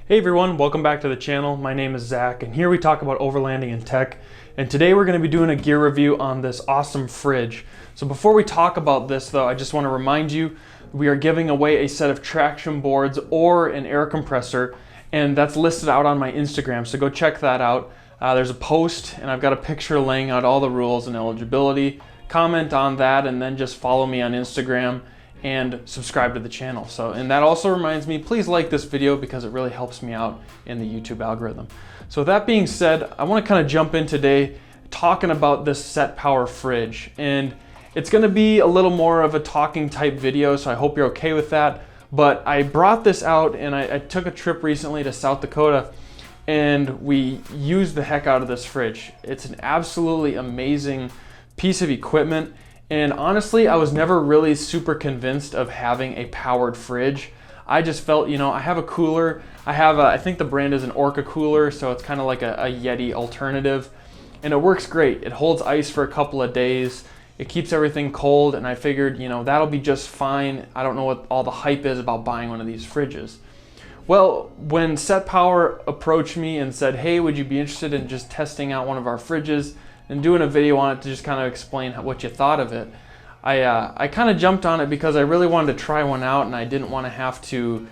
Hey everyone, welcome back to the channel. My name is Zach and here we talk about overlanding and tech. And today we're going to be doing a gear review on this awesome fridge. So before we talk about this though, I just want to remind you we are giving away a set of traction boards or an air compressor, and that's listed out on my Instagram, so go check that out. There's a post and I've got a picture laying out all the rules and eligibility. Comment on that and then just follow me on Instagram and subscribe to the channel. And that also reminds me, please like this video because it really helps me out in the YouTube algorithm. So with that being said, I want to kind of jump in today talking about this SetPower fridge, and it's going to be a little more of a talking type video, so I hope you're okay with that. But I brought this out and I took a trip recently to South Dakota and we used the heck out of this fridge. It's an absolutely amazing piece of equipment. And honestly, I was never really super convinced of having a powered fridge. I just felt, I have a cooler. I think the brand is an Orca cooler, so it's kind of like a Yeti alternative. And it works great. It holds ice for a couple of days. It keeps everything cold, and I figured, that'll be just fine. I don't know what all the hype is about buying one of these fridges. Well, when SetPower approached me and said, hey, would you be interested in just testing out one of our fridges and doing a video on it to just kind of explain what you thought of it, I kind of jumped on it because I really wanted to try one out and I didn't want to have to,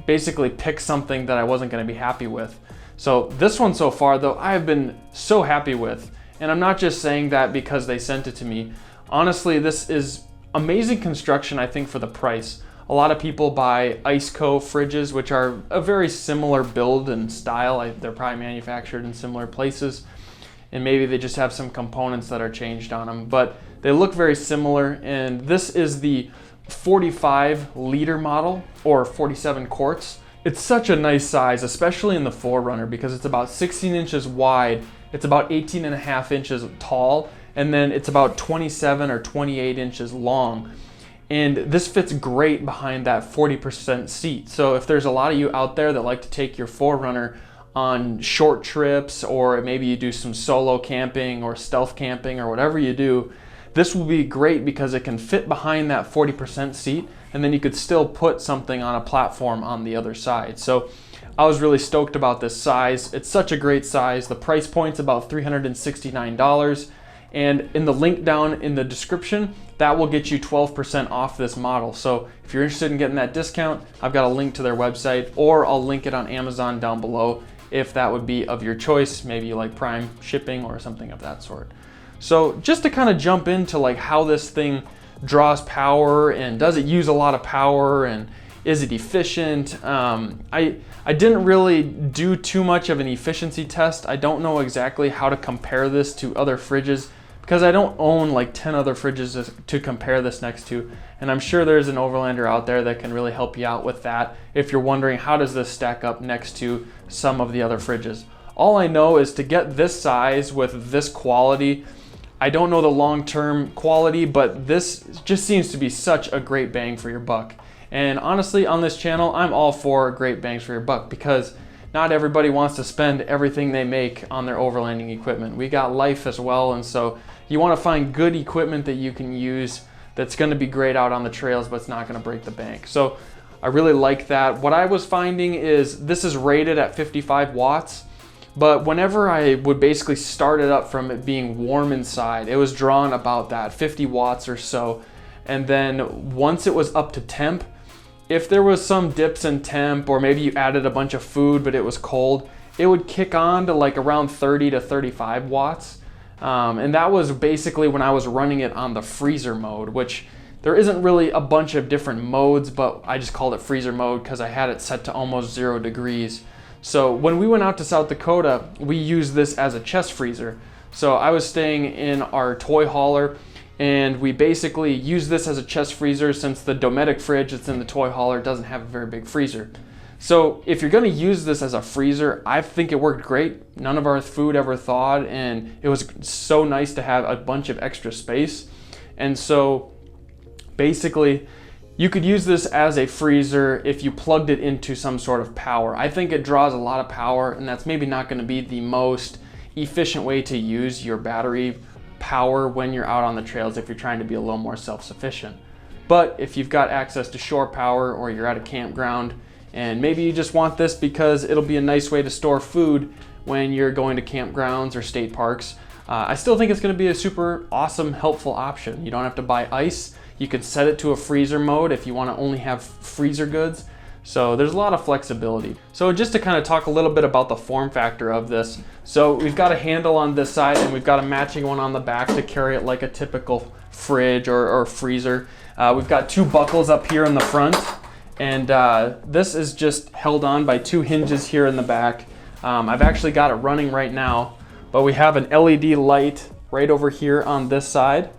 basically pick something that I wasn't going to be happy with. So this one so far though, I have been so happy with, and I'm not just saying that because they sent it to me. Honestly, this is amazing construction, I think, for the price. A lot of people buy Iceco fridges, which are a very similar build and style. They're probably manufactured in similar places, and maybe they just have some components that are changed on them, but they look very similar. And this is the 45 liter model, or 47 quarts. It's such a nice size, especially in the 4Runner, because it's about 16 inches wide, it's about 18.5 inches tall, and then it's about 27 or 28 inches long. And this fits great behind that 40% seat. So if there's a lot of you out there that like to take your 4Runner on short trips, or maybe you do some solo camping or stealth camping or whatever you do, this will be great because it can fit behind that 40% seat, and then you could still put something on a platform on the other side. So I was really stoked about this size. It's such a great size. The price point's about $369, and in the link down in the description, that will get you 12% off this model. So if you're interested in getting that discount, I've got a link to their website, or I'll link it on Amazon down below if that would be of your choice. Maybe you like Prime shipping or something of that sort. So just to kind of jump into like how this thing draws power, and does it use a lot of power, and is it efficient? I didn't really do too much of an efficiency test. I don't know exactly how to compare this to other fridges because I don't own like 10 other fridges to compare this next to. And I'm sure there's an overlander out there that can really help you out with that if you're wondering how does this stack up next to some of the other fridges. All I know is to get this size with this quality, I don't know the long-term quality, but this just seems to be such a great bang for your buck. And honestly, on this channel, I'm all for great bangs for your buck because not everybody wants to spend everything they make on their overlanding equipment. We got life as well, and so you want to find good equipment that you can use that's going to be great out on the trails, but it's not going to break the bank. So I really like that. What I was finding is this is rated at 55 watts, but whenever I would basically start it up from it being warm inside, it was drawing about that 50 watts or so. And then once it was up to temp, if there was some dips in temp, or maybe you added a bunch of food but it was cold, it would kick on to like around 30 to 35 watts. And that was basically when I was running it on the freezer mode, which there isn't really a bunch of different modes, but I just called it freezer mode because I had it set to almost 0 degrees. So when we went out to South Dakota, we used this as a chest freezer. So I was staying in our toy hauler, and we basically used this as a chest freezer since the Dometic fridge that's in the toy hauler doesn't have a very big freezer. So if you're gonna use this as a freezer, I think it worked great. None of our food ever thawed, and it was so nice to have a bunch of extra space. And so basically, you could use this as a freezer if you plugged it into some sort of power. I think it draws a lot of power, and that's maybe not gonna be the most efficient way to use your battery power when you're out on the trails if you're trying to be a little more self-sufficient. But if you've got access to shore power, or you're at a campground And maybe you just want this because it'll be a nice way to store food when you're going to campgrounds or state parks. I still think it's going to be a super awesome, helpful option. You don't have to buy ice. You can set it to a freezer mode if you want to only have freezer goods. So there's a lot of flexibility. So just to kind of talk a little bit about the form factor of this. So we've got a handle on this side and we've got a matching one on the back to carry it like a typical fridge or freezer. We've got 2 buckles up here in the front, and this is just held on by 2 hinges here in the back. I've actually got it running right now, but we have an LED light right over here on this side.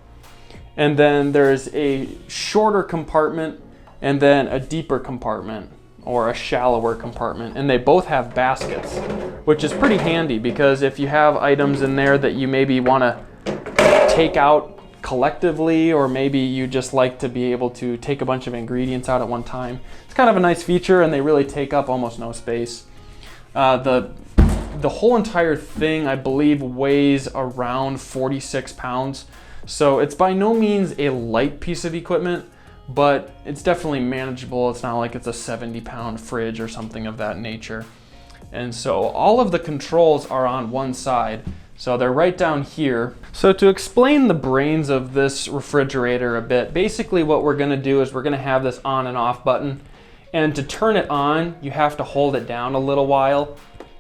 And then there's a shorter compartment and then a deeper compartment or a shallower compartment. And they both have baskets, which is pretty handy because if you have items in there that you maybe want to take out collectively, or maybe you just like to be able to take a bunch of ingredients out at one time, it's kind of a nice feature, and they really take up almost no space. The whole entire thing, I believe, weighs around 46 pounds. So it's by no means a light piece of equipment, but it's definitely manageable. It's not like it's a 70-pound fridge or something of that nature. And so all of the controls are on one side. So they're right down here. So to explain the brains of this refrigerator a bit, basically what we're gonna do is we're gonna have this on and off button. And to turn it on, you have to hold it down a little while.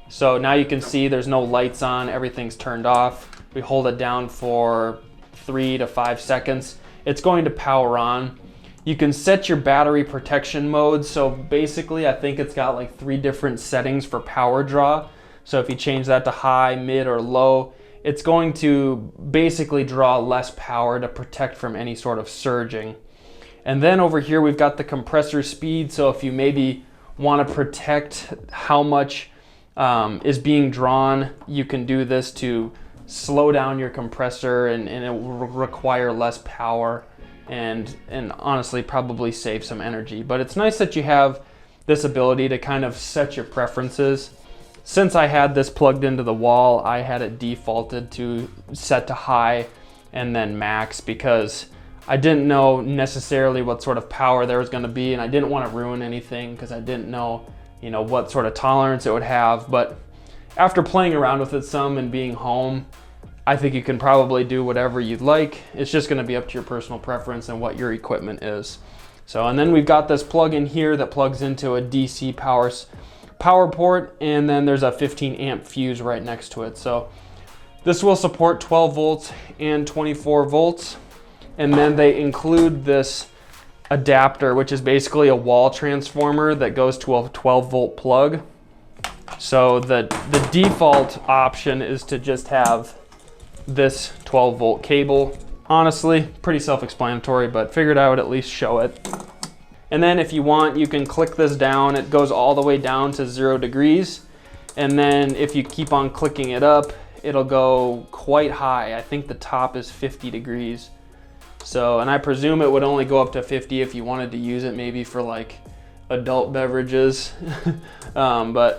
So now you can see there's no lights on, everything's turned off. We hold it down for 3 to 5 seconds. It's going to power on. You can set your battery protection mode. So basically I think it's got like 3 different settings for power draw. So if you change that to high, mid, or low, it's going to basically draw less power to protect from any sort of surging. And then over here we've got the compressor speed. So if you maybe want to protect how much is being drawn, you can do this to slow down your compressor, and it will require less power and honestly probably save some energy. But it's nice that you have this ability to kind of set your preferences. Since I had this plugged into the wall, I had it defaulted to set to high and then max because I didn't know necessarily what sort of power there was going to be, and I didn't want to ruin anything because I didn't know, you know, what sort of tolerance it would have. But after playing around with it some and being home, I think you can probably do whatever you'd like. It's just going to be up to your personal preference and what your equipment is. So, and then we've got this plug in here that plugs into a DC power port, and then there's a 15 amp fuse right next to it. So this will support 12 volts and 24 volts. And then they include this adapter, which is basically a wall transformer that goes to a 12 volt plug. So the default option is to just have this 12 volt cable. Honestly, pretty self-explanatory, but figured I would at least show it. And then if you want, you can click this down. It goes all the way down to 0 degrees. And then if you keep on clicking it up, it'll go quite high. I think the top is 50 degrees. So, and I presume it would only go up to 50 if you wanted to use it maybe for like adult beverages. For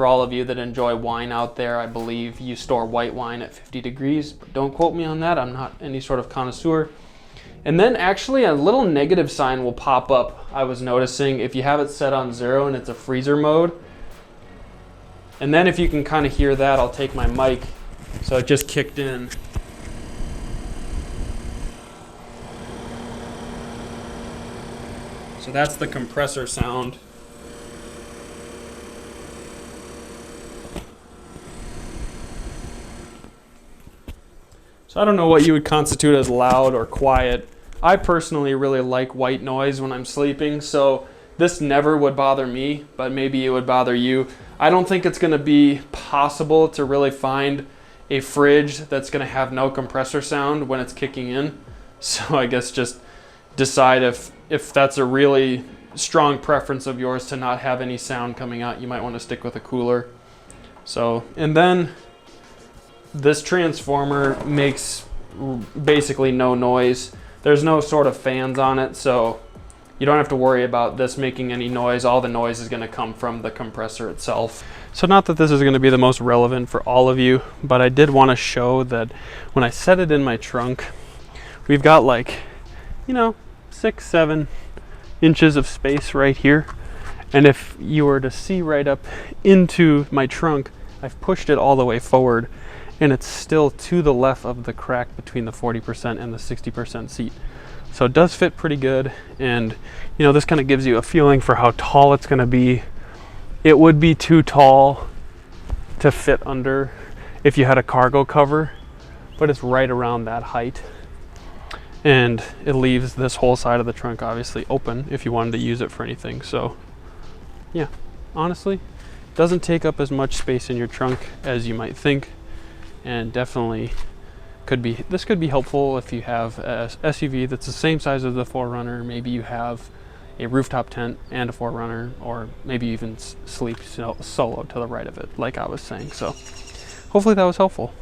all of you that enjoy wine out there, I believe you store white wine at 50 degrees. But don't quote me on that. I'm not any sort of connoisseur. And then actually a little negative sign will pop up, I was noticing, if you have it set on 0 and it's a freezer mode. And then if you can kind of hear that, I'll take my mic. So it just kicked in. So that's the compressor sound. So I don't know what you would constitute as loud or quiet. I personally really like white noise when I'm sleeping, so this never would bother me, but maybe it would bother you. I don't think it's gonna be possible to really find a fridge that's gonna have no compressor sound when it's kicking in. So I guess just decide if that's a really strong preference of yours to not have any sound coming out. You might want to stick with a cooler. So, and then this transformer makes basically no noise. There's no sort of fans on it, so you don't have to worry about this making any noise. All the noise is going to come from the compressor itself. So not that this is going to be the most relevant for all of you, but I did want to show that when I set it in my trunk, we've got like, you know, 6-7 inches of space right here. And if you were to see right up into my trunk, I've pushed it all the way forward, and it's still to the left of the crack between the 40% and the 60% seat. So it does fit pretty good, and you know, this kind of gives you a feeling for how tall it's going to be. It would be too tall to fit under if you had a cargo cover, but it's right around that height. And it leaves this whole side of the trunk obviously open if you wanted to use it for anything. So yeah, honestly, it doesn't take up as much space in your trunk as you might think, and definitely this could be helpful if you have a SUV that's the same size as the 4Runner. Maybe you have a rooftop tent and a 4Runner, or maybe even sleep solo to the right of it, like I was saying. So hopefully that was helpful.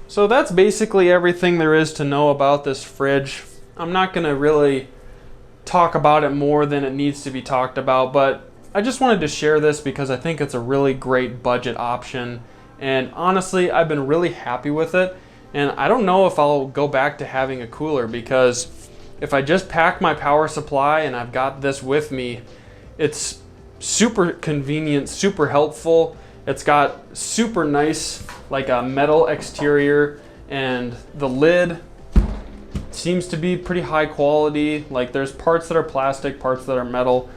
So that's basically everything there is to know about this fridge. I'm not going to really talk about it more than it needs to be talked about, but I just wanted to share this because I think it's a really great budget option, and honestly I've been really happy with it. And I don't know if I'll go back to having a cooler, because if I just pack my power supply and I've got this with me, it's super convenient, super helpful. It's got super nice, like a metal exterior, and the lid seems to be pretty high quality. Like, there's parts that are plastic, parts that are metal.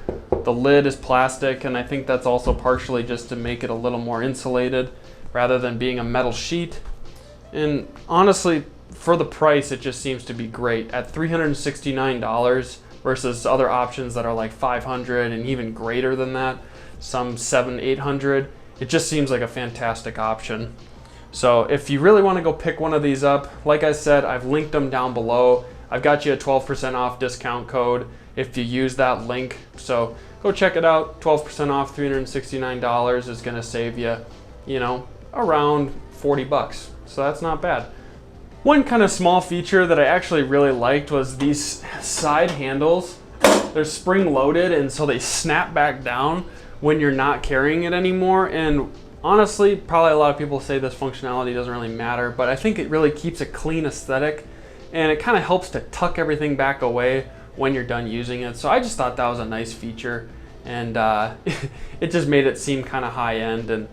The lid is plastic, and I think that's also partially just to make it a little more insulated rather than being a metal sheet. And honestly, for the price, it just seems to be great at $369 versus other options that are like $500 and even greater than that, some $700, $800. It just seems like a fantastic option. So if you really want to go pick one of these up, like I said, I've linked them down below. I've got you a 12% off discount code if you use that link. So go check it out. 12% off, $369 is going to save you, you know, around 40 bucks. So that's not bad. One kind of small feature that I actually really liked was these side handles. They're spring loaded, and so they snap back down when you're not carrying it anymore. And honestly, probably a lot of people say this functionality doesn't really matter, but I think it really keeps a clean aesthetic, and it kind of helps to tuck everything back away when you're done using it. So I just thought that was a nice feature, and it just made it seem kind of high end. And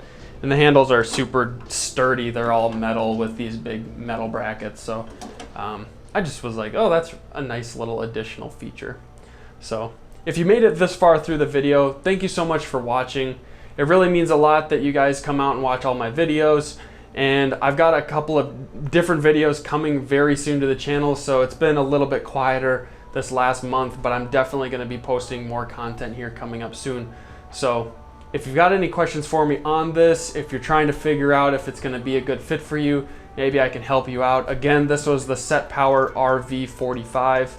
the handles are super sturdy. They're all metal with these big metal brackets. So I just was like, oh, that's a nice little additional feature. So if you made it this far through the video, thank you so much for watching. It really means a lot that you guys come out and watch all my videos. And I've got a couple of different videos coming very soon to the channel. So it's been a little bit quieter this last month, but I'm definitely going to be posting more content here coming up soon. So if you've got any questions for me on this, if you're trying to figure out if it's going to be a good fit for you, maybe I can help you out. Again, this was the SetPower RV45,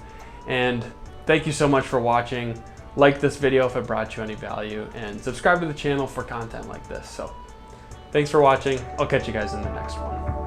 and thank you so much for watching. Like this video if it brought you any value, and subscribe to the channel for content like this. So thanks for watching. I'll catch you guys in the next one.